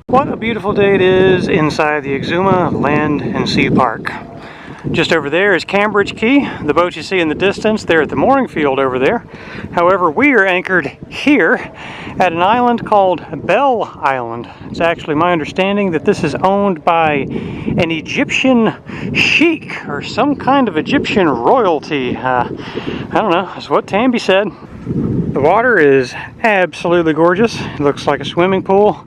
What a beautiful day it is inside the Exuma Land and Sea Park. Just over there is Cambridge Key, the boat you see in the distance there at the mooring field over there. However, we are anchored here at an island called Bell Island. It's actually my understanding that this is owned by an Egyptian sheik or some kind of Egyptian royalty. I don't know, that's what Tamby said. The water is absolutely gorgeous. It looks like a swimming pool.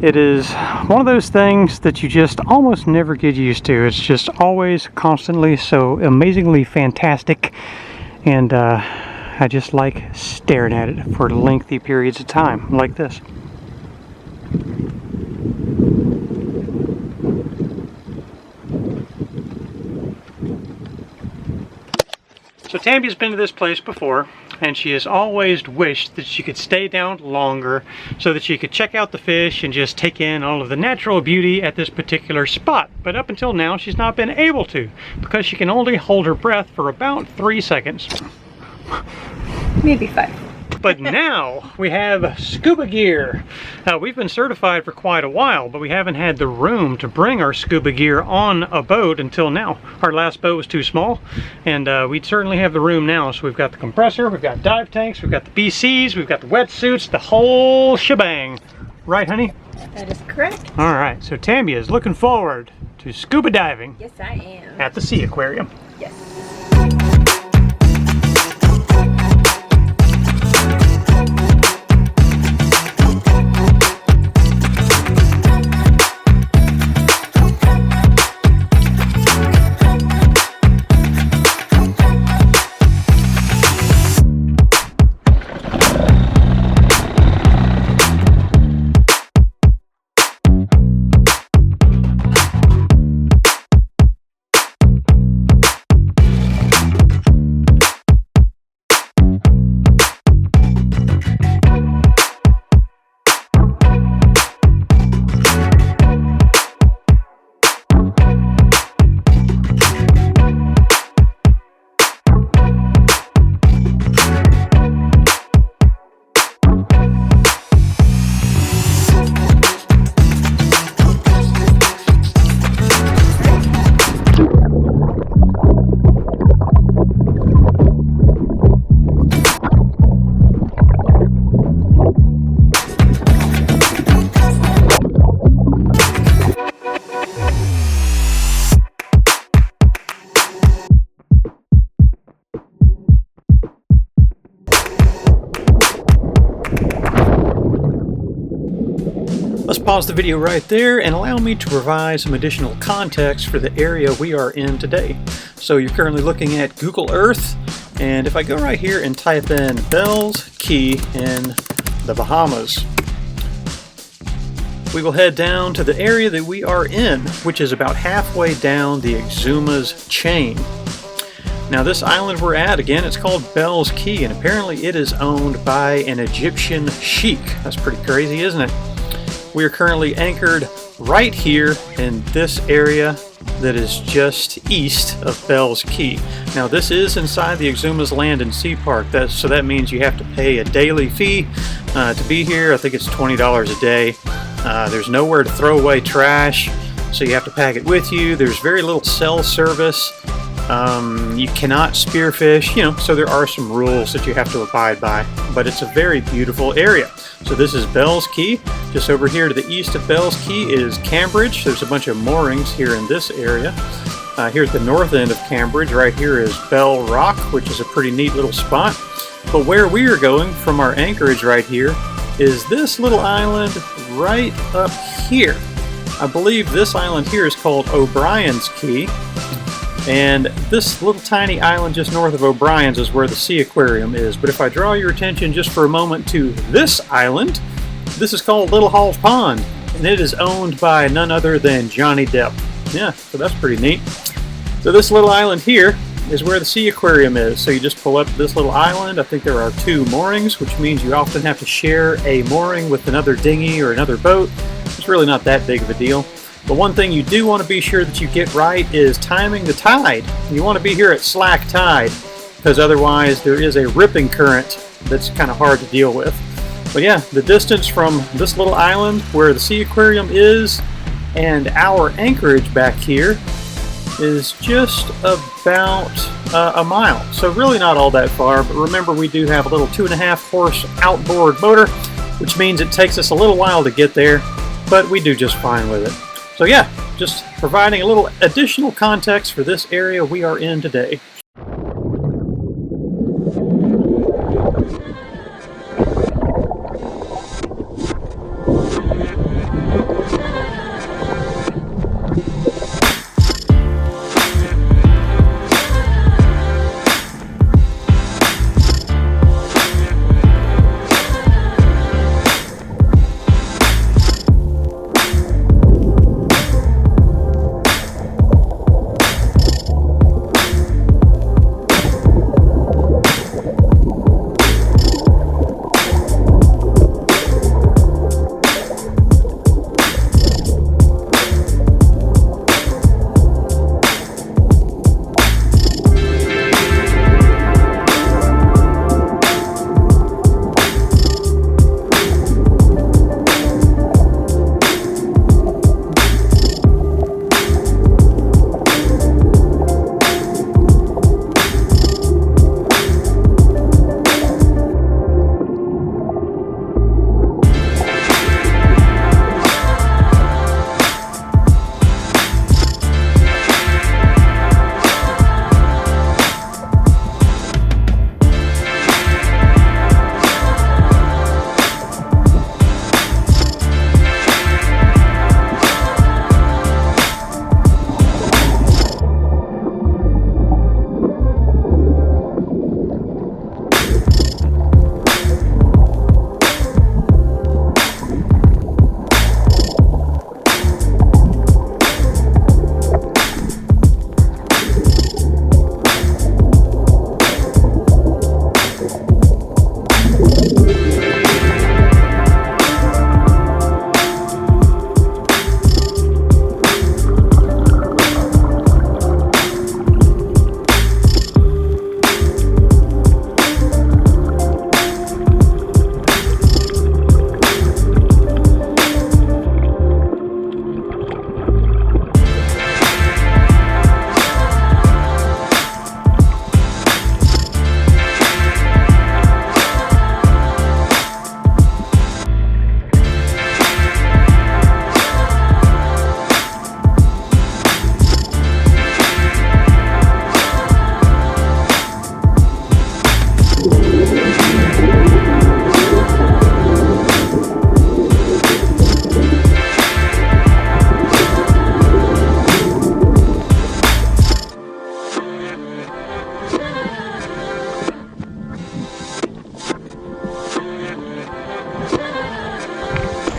It is one of those things that you just almost never get used to. It's just always constantly so amazingly fantastic, and I just like staring at it for lengthy periods of time like this. So Tamby's been to this place before, and she has always wished that she could stay down longer so that she could check out the fish and just take in all of the natural beauty at this particular spot. But up until now, she's not been able to because she can only hold her breath for about 3 seconds. Maybe 5. But now we have scuba gear. Now, we've been certified for quite a while, but we haven't had the room to bring our scuba gear on a boat until now. Our last boat was too small, and we certainly have the room now. So we've got the compressor, we've got dive tanks, we've got the BCs, we've got the wetsuits, the whole shebang. Right, honey? That is correct. All right, so Tammy is looking forward to scuba diving. Yes, I am. At the Sea Aquarium. Yes. Let's pause the video right there and allow me to provide some additional context for the area we are in today. So you're currently looking at Google Earth, and if I go right here and type in Bell's Key in the Bahamas, we will head down to the area that we are in, which is about halfway down the Exumas chain. Now this island we're at, again, it's called Bell's Key, and apparently it is owned by an Egyptian sheik. That's pretty crazy, isn't it? We are currently anchored right here in this area that is just east of Bell's Key. Now this is inside the Exumas Land and Sea Park, so that means you have to pay a daily fee to be here. I think it's $20 a day. There's nowhere to throw away trash, so you have to pack it with you. There's very little cell service. You cannot spearfish, you know, so there are some rules that you have to abide by, but it's a very beautiful area. So this is Bell's Key. Just over here to the east of Bell's Key is Cambridge. There's a bunch of moorings here in this area. Here at the north end of Cambridge, right here is Bell Rock, which is a pretty neat little spot. But where we are going from our anchorage right here is this little island right up here. I believe this island here is called O'Brien's Key. And this little tiny island just north of O'Brien's is where the Sea Aquarium is. But if I draw your attention just for a moment to this island, this is called Little Hall's Pond, and it is owned by none other than Johnny Depp. Yeah, so that's pretty neat. So this little island here is where the Sea Aquarium is. So you just pull up this little island. I think there are 2 moorings, which means you often have to share a mooring with another dinghy or another boat. It's really not that big of a deal. But one thing you do want to be sure that you get right is timing the tide. You want to be here at slack tide, because otherwise there is a ripping current that's kind of hard to deal with. But yeah, the distance from this little island where the Sea Aquarium is and our anchorage back here is just about a mile. So really not all that far, but remember we do have a little 2.5 horse outboard motor, which means it takes us a little while to get there, but we do just fine with it. So yeah, just providing a little additional context for this area we are in today.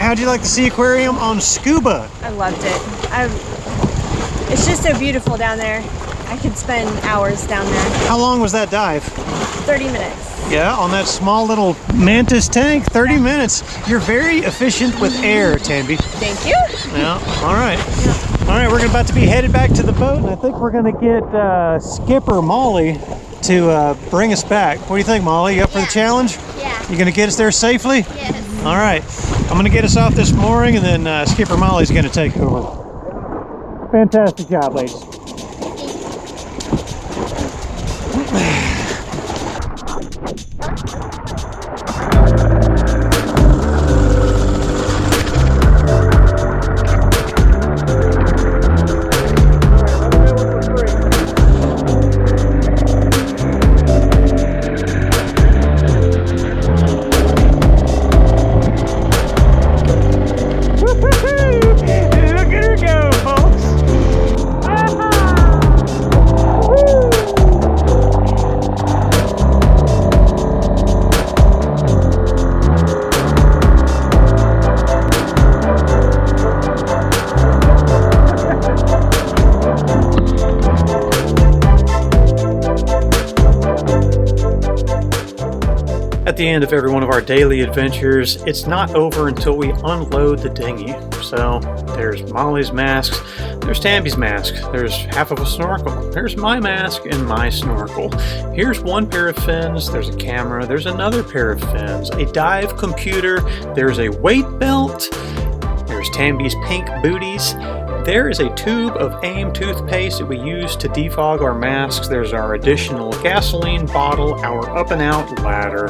How'd you like the Sea Aquarium on SCUBA? I loved it. It's just so beautiful down there. I could spend hours down there. How long was that dive? 30 minutes. Yeah, on that small little mantis tank, 30 minutes. You're very efficient with air, Tanby. Thank you. Yeah, all right. All right, we're about to be headed back to the boat, and I think we're gonna get Skipper Molly to bring us back. What do you think, Molly? You up for the challenge? Yeah. You gonna get us there safely? Yes. All right, I'm gonna get us off this mooring, and then Skipper Molly's gonna take over. Fantastic job, ladies. Look at her go, folks. the end of every one of our daily adventures, it's not over until we unload the dinghy. So there's Molly's masks, there's Tabby's mask, there's half of a snorkel, there's my mask and my snorkel. Here's one pair of fins, there's a camera, there's another pair of fins, a dive computer, there's a weight belt, there's Tabby's pink booties. There is a tube of AIM toothpaste that we use to defog our masks. There's our additional gasoline bottle, our up and out ladder.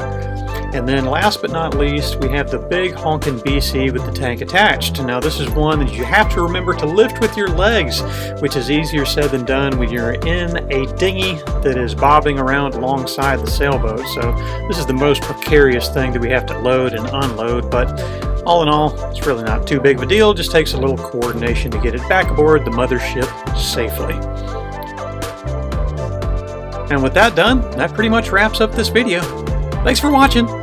And then last but not least, we have the big honkin' BC with the tank attached. Now this is one that you have to remember to lift with your legs, which is easier said than done when you're in a dinghy that is bobbing around alongside the sailboat. So this is the most precarious thing that we have to load and unload, but all in all, it's really not too big of a deal. It just takes a little coordination to get it back aboard the mothership safely. And with that done, that pretty much wraps up this video. Thanks for watching.